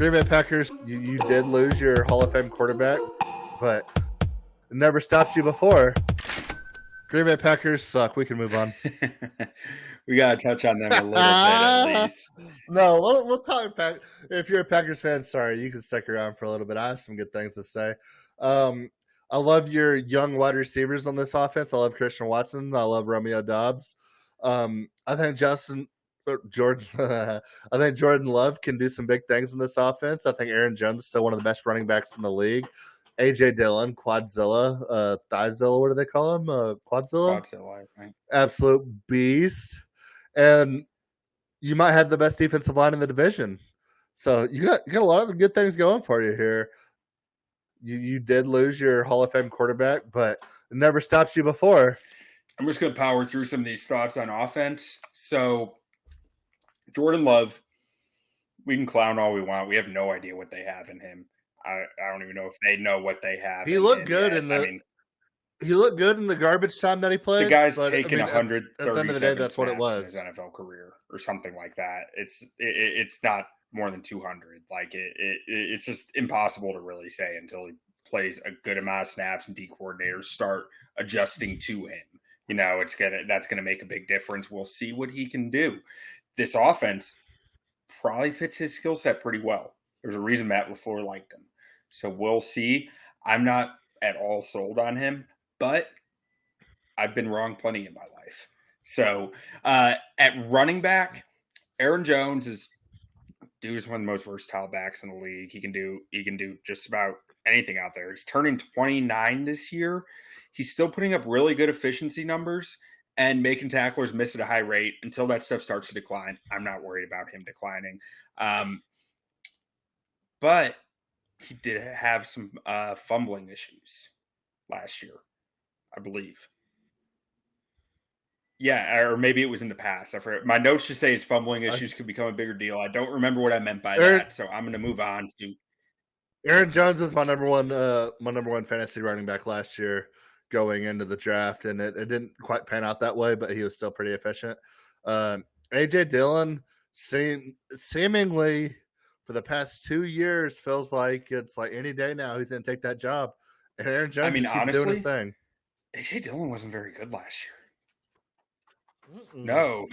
Green Bay Packers, you did lose your Hall of Fame quarterback, but it never stopped you before. Green Bay Packers suck. We can move on. We got to touch on them a little bit at least. No, we'll talk back. If you're a Packers fan, sorry, you can stick around for a little bit. I have some good things to say. I love your young wide receivers on this offense. I love Christian Watson. I love Romeo Doubs. I think Jordan. I think Jordan Love can do some big things in this offense. I think Aaron Jones is still one of the best running backs in the league. AJ Dillon, Quadzilla, Thighzilla, what do they call him? Quadzilla? Quadzilla, I think. Absolute beast. And you might have the best defensive line in the division. So you got a lot of good things going for you here. You did lose your Hall of Fame quarterback, but it never stops you before. I'm just going to power through some of these thoughts on offense. So Jordan Love, we can clown all we want. We have no idea what they have in him. I don't even know if they know what they have. He looked good he looked good in the garbage time that he played. The guy's taken 137 at the end of the day, that's what it was in his NFL career or something like that. It's not more than 200. Like it's just impossible to really say until he plays a good amount of snaps and D coordinators start adjusting to him. You know, that's gonna make a big difference. We'll see what he can do. This offense probably fits his skill set pretty well. There's a reason Matt LaFleur liked him. So we'll see. I'm not at all sold on him, but I've been wrong plenty in my life. So at running back, Aaron Jones is one of the most versatile backs in the league. He can do just about anything out there. He's turning 29 this year. He's still putting up really good efficiency numbers and making tacklers miss at a high rate. Until that stuff starts to decline, I'm not worried about him declining. But he did have some fumbling issues last year, I believe. Yeah, or maybe it was in the past. I forget. My notes just say his fumbling issues could become a bigger deal. I don't remember what I meant by that, so I'm going to move on to. Aaron Jones is my number one fantasy running back last year going into the draft, and it didn't quite pan out that way, but he was still pretty efficient. AJ Dillon seemingly for the past 2 years feels like it's like any day now he's going to take that job. And Aaron Jones keeps honestly, doing his thing. AJ Dillon wasn't very good last year. Mm-mm. No,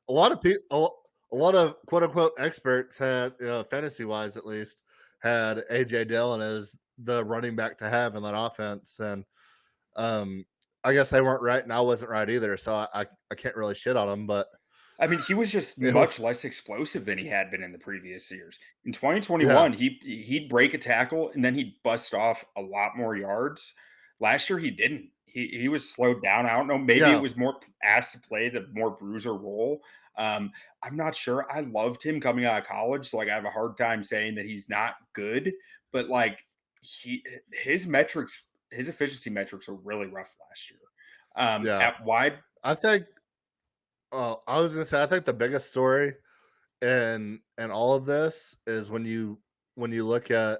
a lot of quote unquote experts had, fantasy wise at least, had AJ Dillon as the running back to have in that offense, and I guess they weren't right, and I wasn't right either. So I can't really shit on him, but I mean, he was just much less explosive than he had been in the previous years. In 2021, he'd break a tackle and then he'd bust off a lot more yards. Last year, he didn't. He was slowed down. I don't know. Maybe it was more asked to play the more bruiser role. I'm not sure. I loved him coming out of college, so I have a hard time saying that he's not good. But his efficiency metrics were really rough last year. At wide, I think. I was gonna say I think the biggest story in all of this is when you look at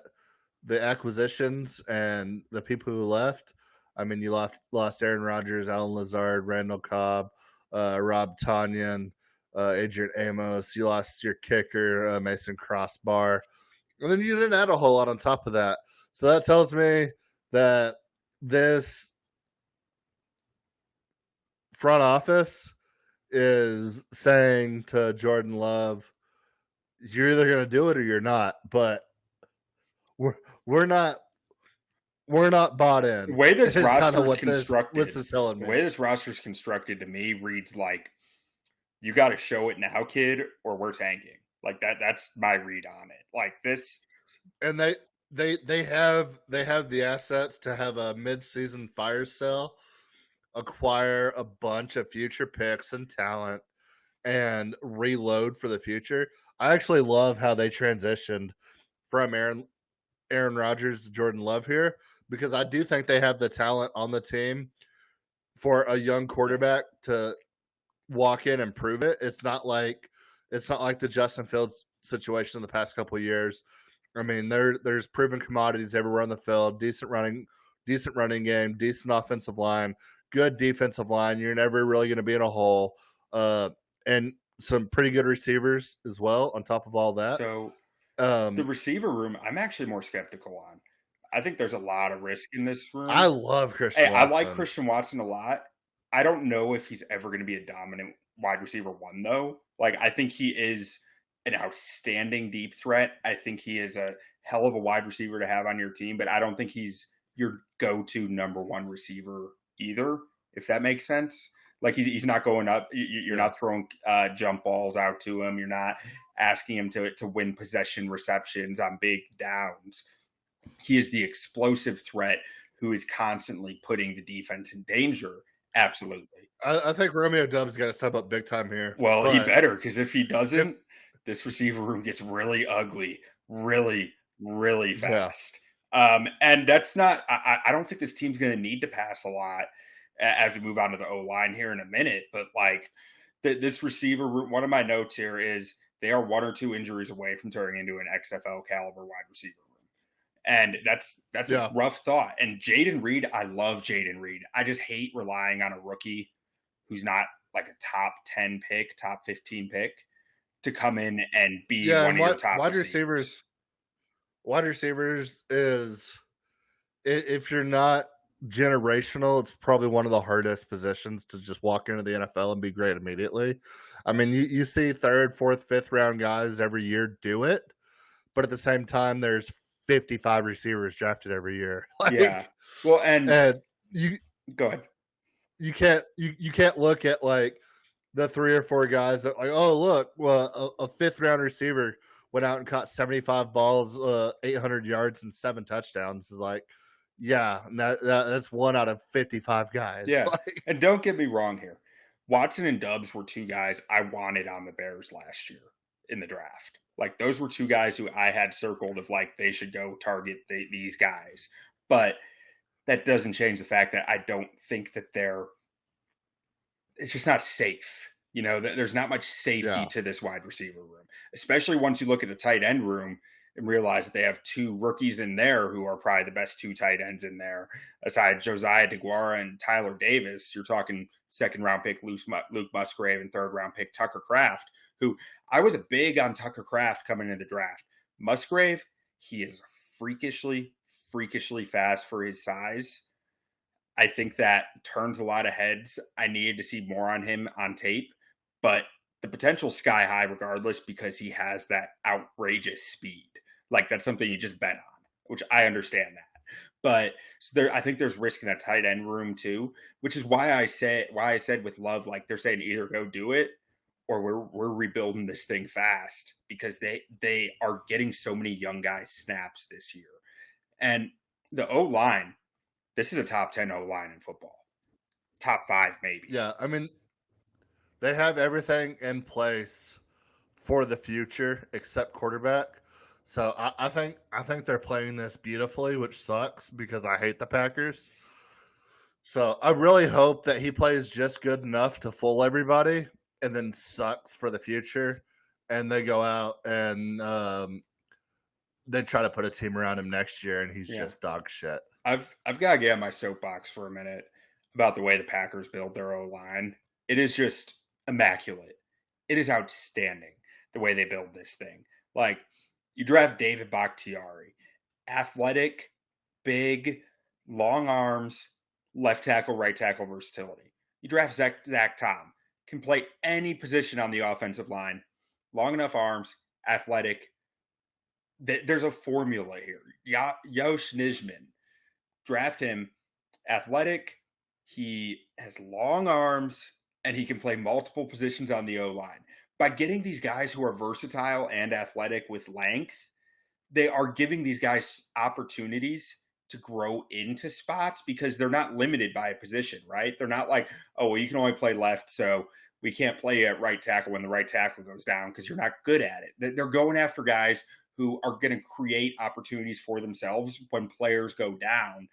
the acquisitions and the people who left. I mean, you lost Aaron Rodgers, Alan Lazard, Randall Cobb, Rob Tonyan, Adrian Amos. You lost your kicker, Mason Crossbar, and then you didn't add a whole lot on top of that. So that tells me that this front office is saying to Jordan Love, you're either going to do it or you're not, but we're not bought in. The way this roster is constructed, the way this roster is constructed to me reads like you got to show it now, kid, or we're tanking. Like that's my read on it. Like this, and they have the assets to have a mid-season fire sale, acquire a bunch of future picks and talent, and reload for the future. I actually love how they transitioned from Aaron Rodgers to Jordan Love here, because I do think they have the talent on the team for a young quarterback to walk in and prove it. It's not like the Justin Fields situation in the past couple of years. I mean, there's proven commodities everywhere on the field, decent running game, decent offensive line, good defensive line. You're never really going to be in a hole, and some pretty good receivers as well on top of all that. So The Um, receiver room, I'm actually more skeptical on. I think there's a lot of risk in this I room. love Hey, Christian I like Watson. Christian Watson a lot. I don't know if he's ever going to be a dominant wide receiver one, though. Like, I think he is an outstanding deep threat. I think he is a hell of a wide receiver to have on your team, but I don't think he's your go to number one receiver either, if that makes sense. Like, he's not going up. You're Yeah. not throwing jump balls out to him. You're not asking him to win possession receptions on big downs. He is the explosive threat who is constantly putting the defense in danger. Absolutely. I think Romeo Dub's got to step up big time here. Well, he But better, because if he if doesn't, this receiver room gets really ugly, really, really yeah, fast. And that's not. I don't think this team's going to need to pass a lot as we move on to the O line here in a minute. But like this receiver room, one of my notes here is they are one or two injuries away from turning into an XFL caliber wide receiver room. And that's a yeah, rough thought. And Jaden Reed, I love Jaden Reed. I just hate relying on a rookie who's not like a top 10 pick, top 15 pick to come in and be yeah. one And of your what top receivers. wide receivers is if you're not generational, it's probably one of the hardest positions to just walk into the NFL and be great immediately. I mean, you see third, fourth, fifth round guys every year do it, but at the same time, there's 55 receivers drafted every year. Yeah. Like, Well, and and you go ahead. you can't look at like the three or four guys that like, oh look, well a fifth round receiver went out and caught 75 balls, 800 yards and 7 touchdowns. Is like, yeah, that's one out of 55 guys. Yeah. Like, And don't get me wrong here. Watson and Dubs were two guys I wanted on the Bears last year in the draft. Like those were two guys who I had circled of like they should go target these guys. But that doesn't change the fact that I don't think that it's just not safe. You know, there's not much safety yeah, to this wide receiver room, especially once you look at the tight end room and realize that they have two rookies in there who are probably the best two tight ends in there, aside Josiah DeGuara and Tyler Davis. You're talking second round pick Luke Musgrave and third round pick Tucker Kraft, who I was big on Tucker Kraft coming into the draft. Musgrave, he is freakishly fast for his size. I think that turns a lot of heads. I needed to see more on him on tape, but the potential sky high regardless because he has that outrageous speed. Like that's something you just bet on, which I understand that. But so there, I think there's risk in that tight end room too, which is why I said with Love, like they're saying either go do it or we're rebuilding this thing fast because they are getting so many young guys snaps this year. And the O line, this is a top 10 O line in football. Top five, maybe. yeah. I mean, they have everything in place for the future except quarterback. So I think they're playing this beautifully, which sucks because I hate the Packers. So I really hope that he plays just good enough to fool everybody and then sucks for the future. And they go out and they try to put a team around him next year and he's Yeah. just dog shit. I've got to get on my soapbox for a minute about the way the Packers build their O line. It is just immaculate. It is outstanding the way they build this thing. Like, you draft David Bakhtiari, athletic, big, long arms, left tackle, right tackle versatility. You draft Zach Tom, can play any position on the offensive line, long enough arms, athletic. There's a formula here. Yosh Nijman, draft him, athletic. He has long arms and he can play multiple positions on the O line. By getting these guys who are versatile and athletic with length, they are giving these guys opportunities to grow into spots because they're not limited by a position, right? They're not like, oh, well, you can only play left, so we can't play at right tackle when the right tackle goes down because you're not good at it. They're going after guys who are going to create opportunities for themselves when players go down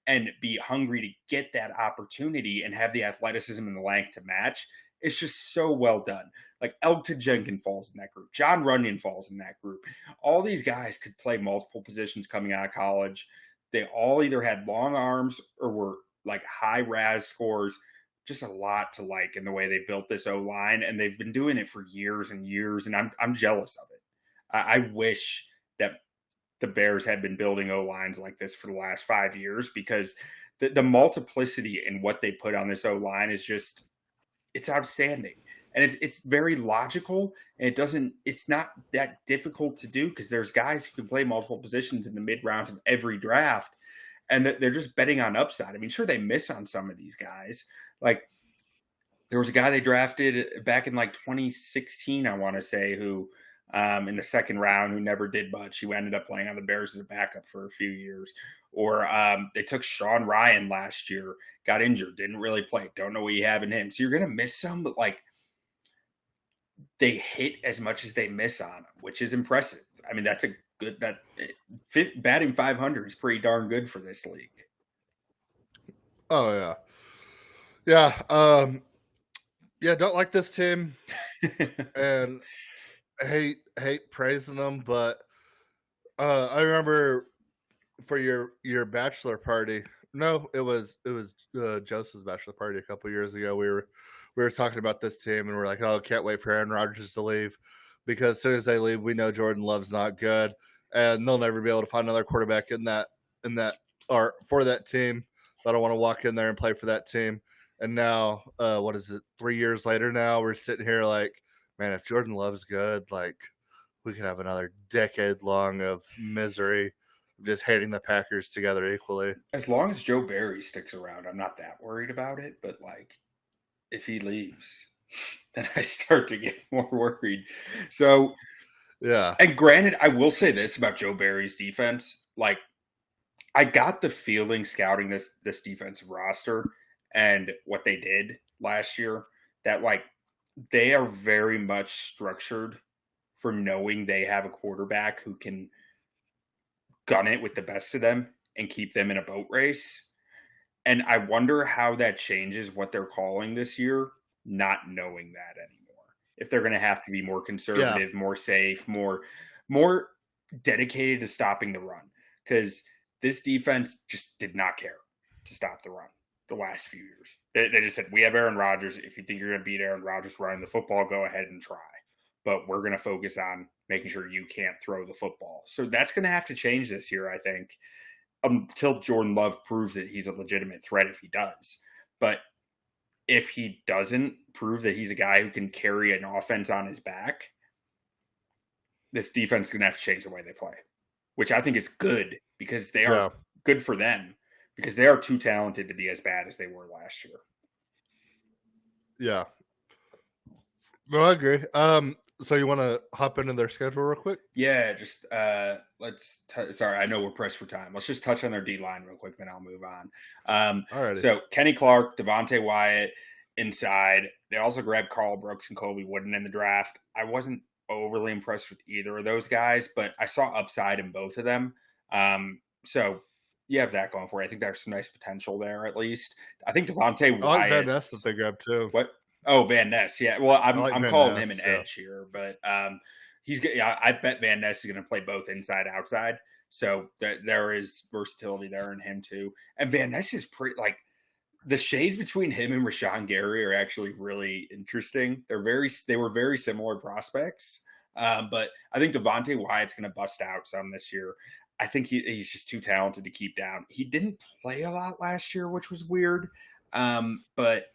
and be hungry to get that opportunity and have the athleticism and the length to match. It's just so well done. Like Elton Jenkins falls in that group. John Runyon falls in that group. All these guys could play multiple positions coming out of college. They all either had long arms or were like high RAS scores. Just a lot to like in the way they built this O line, and they've been doing it for years and years. And I'm jealous of it. I wish the Bears have been building O lines like this for the last 5 years, because the multiplicity in what they put on this O line is just, it's outstanding. And it's very logical, and it's not that difficult to do, because there's guys who can play multiple positions in the mid rounds of every draft, and they're just betting on upside. I mean, sure, they miss on some of these guys. Like, there was a guy they drafted back in like 2016, I want to say, who in the second round, who never did much. He ended up playing on the Bears as a backup for a few years. Or they took Sean Ryan last year, got injured, didn't really play. Don't know what you have in him. So you're going to miss some, but like, they hit as much as they miss on them, which is impressive. I mean, that's a good, batting 500 is pretty darn good for this league. Oh yeah. Yeah. Yeah, don't like this team, and hate praising them, but I remember for your bachelor party. No, it was Joseph's bachelor party a couple years ago. We were talking about this team, and we're like, oh, can't wait for Aaron Rodgers to leave, because as soon as they leave, we know Jordan Love's not good, and they'll never be able to find another quarterback in that or for that team. I don't want to walk in there and play for that team. And now, what is it? 3 years later, now we're sitting here like, man, if Jordan Love's good, like, we could have another decade long of misery, just hating the Packers together equally. As long as Joe Barry sticks around, I'm not that worried about it. But like, if he leaves, then I start to get more worried. So, yeah. And granted, I will say this about Joe Barry's defense. Like, I got the feeling scouting this defensive roster and what they did last year, that like, they are very much structured for knowing they have a quarterback who can gun it with the best of them and keep them in a boat race. And I wonder how that changes what they're calling this year, not knowing that anymore. If they're going to have to be more conservative, more safe, more dedicated to stopping the run, because this defense just did not care to stop the run the last few years. They just said, we have Aaron Rodgers. If you think you're going to beat Aaron Rodgers running the football, go ahead and try. But we're going to focus on making sure you can't throw the football. So that's going to have to change this year, I think, until Jordan Love proves that he's a legitimate threat, if he does. But if he doesn't prove that he's a guy who can carry an offense on his back, this defense is going to have to change the way they play, which I think is good, because they are good for them, because they are too talented to be as bad as they were last year. Yeah. No, I agree. So you want to hop into their schedule real quick? Yeah, just sorry, I know we're pressed for time. Let's just touch on their D-line real quick, then I'll move on. Alrighty. So Kenny Clark, Devonte Wyatt inside. They also grabbed Carl Brooks and Colby Wooden in the draft. I wasn't overly impressed with either of those guys, but I saw upside in both of them. So you have that going for you. I think there's some nice potential there, at least. I think Devonte Wyatt. I like Van Ness that they grabbed too. What? Oh, Van Ness. Yeah. Well, I'm calling Ness, him an edge here, but he's. Yeah, I bet Van Ness is going to play both inside outside. So there is versatility there in him too. And Van Ness is pretty, like, the shades between him and Rashawn Gary are actually really interesting. They were very similar prospects. But I think Devonte Wyatt's going to bust out some this year. I think he's just too talented to keep down. He didn't play a lot last year, which was weird. But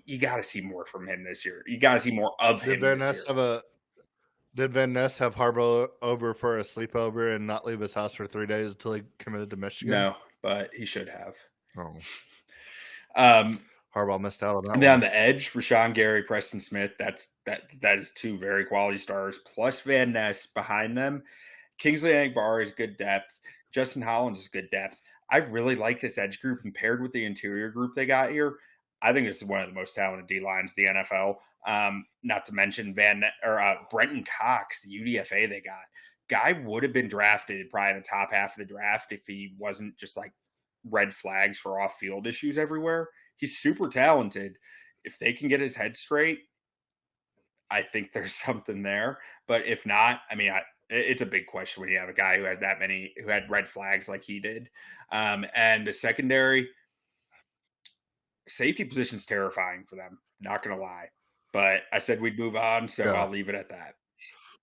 you got to see more from him this year. You got to see more of him this year. Did Van Ness have Harbaugh over for a sleepover and not leave his house for 3 days until he committed to Michigan? No, but he should have. Oh. Harbaugh missed out on that. And then on the edge, Rashawn Gary, Preston Smith, that is two very quality stars, plus Van Ness behind them. Kingsley Agbar is good depth. Justin Hollins is good depth. I really like this edge group, and paired with the interior group they got here, I think this is one of the most talented D-lines in the NFL. Not to mention Brenton Cox, the UDFA they got. Guy would have been drafted probably in the top half of the draft if he wasn't just like red flags for off-field issues everywhere. He's super talented. If they can get his head straight, I think there's something there. But if not, I mean, it's a big question when you have a guy who had red flags like he did. And the secondary safety position's terrifying for them. Not going to lie. But I said we'd move on, so I'll leave it at that.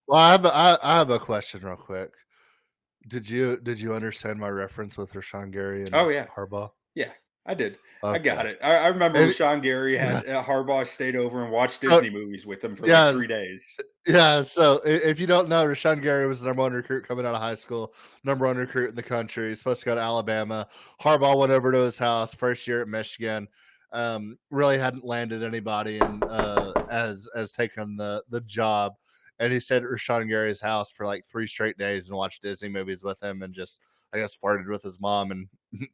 Well, I have a question real quick. Did you understand my reference with Rashawn Gary Oh and yeah, Harbaugh? yeah, I did. I Okay. got it. I remember And, Rashawn Gary yeah. had Harbaugh stayed over and watched So, Disney movies with him for like yeah, 3 days. yeah. So if you don't know, Rashawn Gary was the number one recruit coming out of high school, number one recruit in the country. He's supposed to go to Alabama. Harbaugh went over to his house first year at Michigan. Really hadn't landed anybody and as taken the job. And he stayed at Rashawn Gary's house for like 3 straight days and watched Disney movies with him and just I guess flirted with his mom and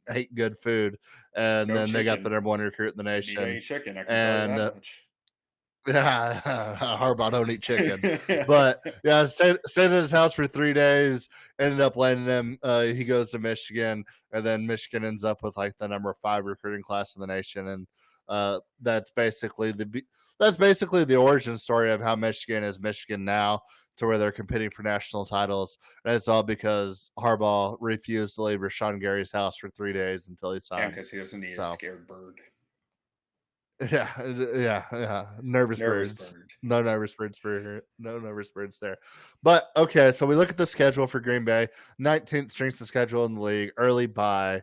ate good food. And No then they got the chicken number one recruit in the to beat nation. any chicken. I can tell you And that much. yeah, Harbaugh don't eat chicken, but yeah, stayed at his house for 3 days. Ended up landing him. He goes to Michigan, and then Michigan ends up with like the number 5 recruiting class in the nation, and that's basically the origin story of how Michigan is Michigan now, to where they're competing for national titles, and it's all because Harbaugh refused to leave Rashawn Gary's house for 3 days until he And signed. because he doesn't need a So scared bird. yeah, yeah. Nervous Nervous birds. bird. No nervous birds there. But okay, so we look at the schedule for Green Bay. 19th strength of schedule in the league. Early bye.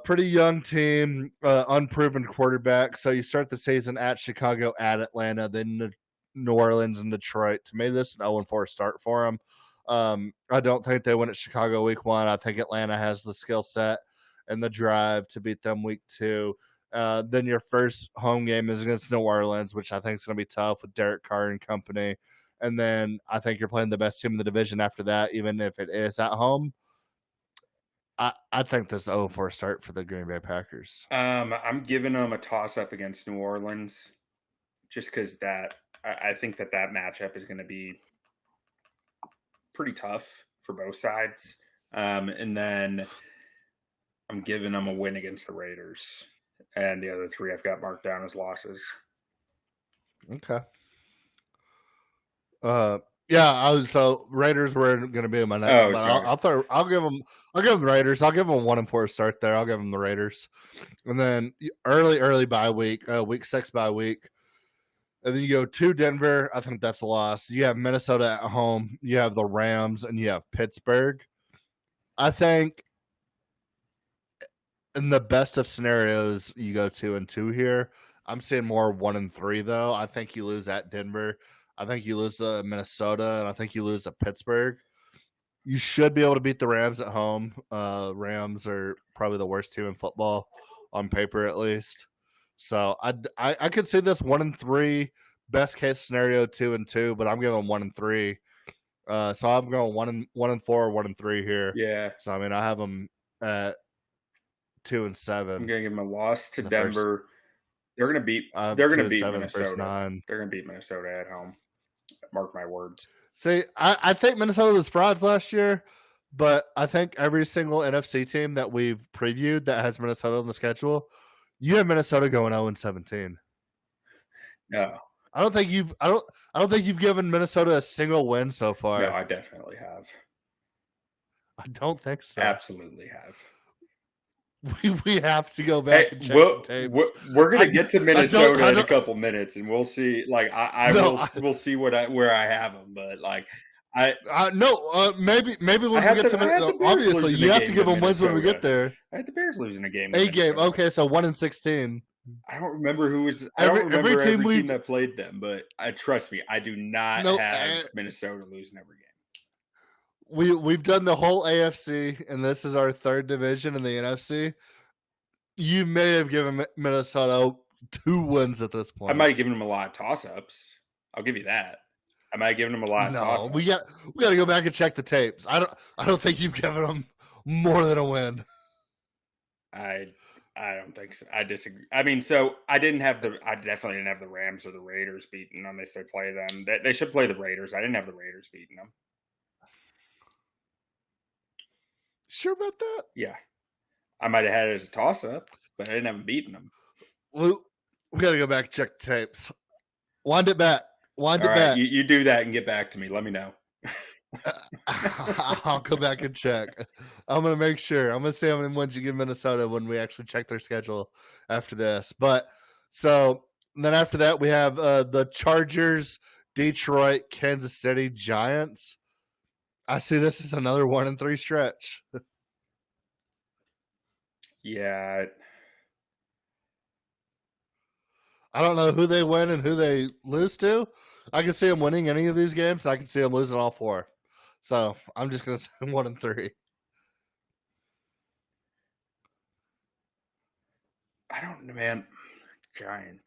Pretty young team, unproven quarterback. So you start the season at Chicago, at Atlanta, then New Orleans and Detroit. To me, this is an 0-4 start for them. I don't think they win at Chicago week 1. I think Atlanta has the skill set and the drive to beat them week 2. Then your first home game is against New Orleans, which I think is going to be tough with Derek Carr and company. And then I think you're playing the best team in the division after that, even if it is at home. I think this is 0-4 start for the Green Bay Packers. I'm giving them a toss up against New Orleans, just because I think that matchup is going to be pretty tough for both sides. And then I'm giving them a win against the Raiders, and the other 3 I've got marked down as losses. Okay. Yeah. So Raiders were going to be in my next, but I'll give them the Raiders. I'll give them a 1-4 start there. I'll give them the Raiders, and then early bye week, week 6 bye week, and then you go to Denver. I think that's a loss. You have Minnesota at home. You have the Rams, and you have Pittsburgh. I think in the best of scenarios, you go 2-2 here. I'm seeing more 1-3 though. I think you lose at Denver. I think you lose to Minnesota, and I think you lose to Pittsburgh. You should be able to beat the Rams at home. Rams are probably the worst team in football on paper, at least. So I could see this 1-3, best case scenario 2-2, but I'm giving 1-3. So I'm going 1-4, 1-3 here. Yeah. So I mean, I have them at 2-7. I'm gonna give them a loss to Denver. They're gonna beat Minnesota. They're gonna beat Minnesota at home. Mark my words. See, I think Minnesota was frauds last year, but I think every single NFC team that we've previewed that has Minnesota on the schedule, you have Minnesota going 0-17. No. I don't think you've given Minnesota a single win so far. No, I definitely have. I don't think so. Absolutely have. We have to go back and check the tapes. We're gonna get to Minnesota in a couple minutes, and we'll see. Like we'll see where I have them, but like maybe when we get to Minnesota. Obviously, you have to give them wins when we get there. I had the Bears losing a game. A game, okay, so 1-16. I don't remember who was. I don't remember every team that played them, but trust me, I do not have Minnesota losing every game. We've done the whole AFC, and this is our third division in the NFC. You may have given Minnesota 2 wins at this point. I might have given them a lot of toss-ups. I'll give you that. I might have given them a lot of toss-ups. We got to go back and check the tapes. I don't think you've given them more than a win. I don't think so. I disagree. I mean, so I definitely didn't have the Rams or the Raiders beating them if they play them. They should play the Raiders. I didn't have the Raiders beating them. Sure about that? Yeah. I might have had it as a toss-up, but I didn't have them beating them. We got to go back and check the tapes. Wind it back. You do that and get back to me. Let me know. I'll go back and check. I'm going to make sure. I'm going to see how many wins you give Minnesota when we actually check their schedule after this. But so then after that, we have the Chargers, Detroit, Kansas City, Giants. I see this as another 1-3 stretch. Yeah. I don't know who they win and who they lose to. I can see them winning any of these games. I can see them losing all 4. So I'm just going to say 1-3. I don't know, man. Giants.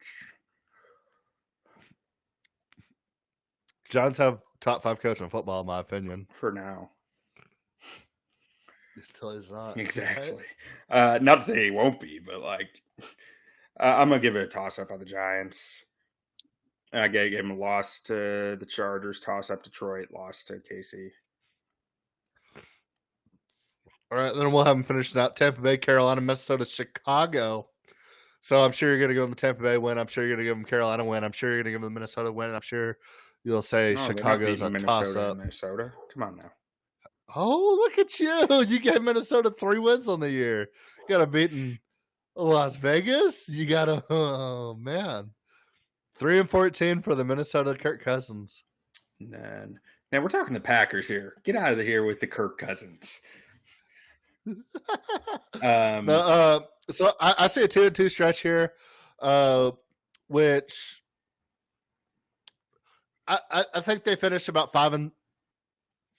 Giants have top 5 coach in football, in my opinion. For now. Until he's not. Exactly. Right? Not to say he won't be, but like, I'm going to give it a toss-up on the Giants. I gave him a loss to the Chargers, toss-up Detroit, loss to KC. All right, then we'll have them finish out Tampa Bay, Carolina, Minnesota, Chicago. So I'm sure you're going to give them the Tampa Bay win. I'm sure you're going to give them Carolina win. I'm sure you're going to give them the Minnesota win. I'm sure you'll say Chicago's a toss-up. Minnesota. Come on now. Oh, look at you. You gave Minnesota 3 wins on the year. You got to beaten Las Vegas. You got to, oh, man. 3-14 for the Minnesota Kirk Cousins. Man, we're talking the Packers here. Get out of here with the Kirk Cousins. So I see a 2-2 stretch here, which I think they finished about 5-12,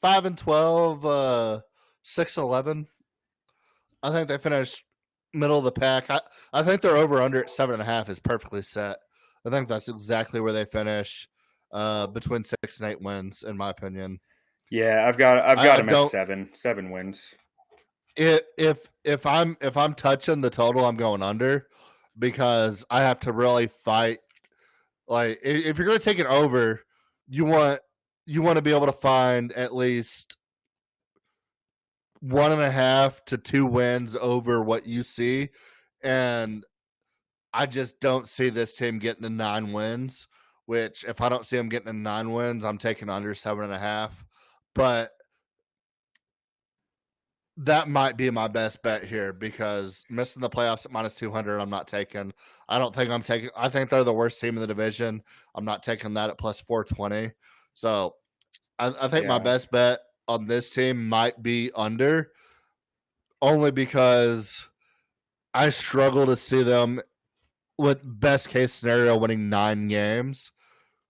6-11. I think they finished middle of the pack. I think they're over under at 7.5 is perfectly set. I think that's exactly where they finish, between 6 and 8 wins, in my opinion. Yeah, I've got them at 7 wins. If I'm touching the total, I'm going under, because I have to really fight. Like, if you're going to take it over, you want to be able to find at least 1.5 to 2 wins over what you see, and I just don't see this team getting to 9 wins. Which, if I don't see them getting to 9 wins, I'm taking under 7.5. But that might be my best bet here, because missing the playoffs at -200, I'm not taking. I don't think I'm taking. I think they're the worst team in the division. I'm not taking that at +420. So I think my best bet on this team might be under, only because I struggle to see them, with best case scenario, winning 9 games,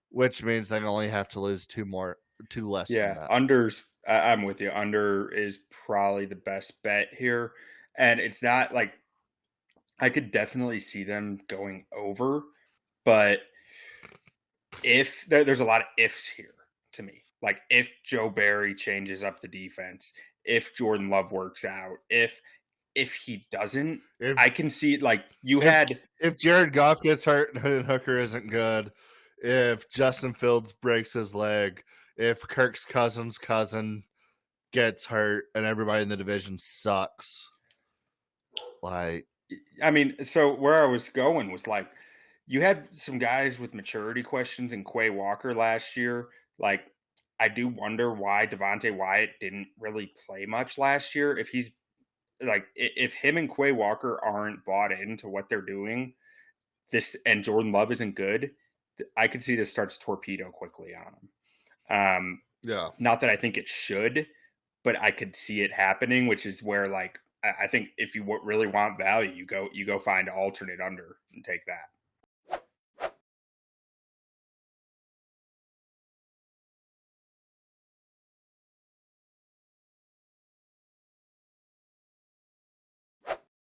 which means they only have to lose 2 less. Yeah, than that. unders. I'm with you. Under is probably the best bet here, and it's not like I could definitely see them going over, but if there's a lot of ifs here to me, like if Joe Barry changes up the defense, if Jordan Love works out, if he doesn't, I can see like if Jared Goff gets hurt and Hooker isn't good, if Justin Fields breaks his leg, if Kirk's cousin gets hurt and everybody in the division sucks. Like, I mean, so where I was going was like, you had some guys with maturity questions in Quay Walker last year. Like, I do wonder why Devonte Wyatt didn't really play much last year. If he's like, if him and Quay Walker aren't bought into what they're doing, and Jordan Love isn't good, I could see this starts torpedo quickly on him. yeah. Not that I think it should, but I could see it happening, which is where, like, I think if you really want value, you go find alternate under and take that.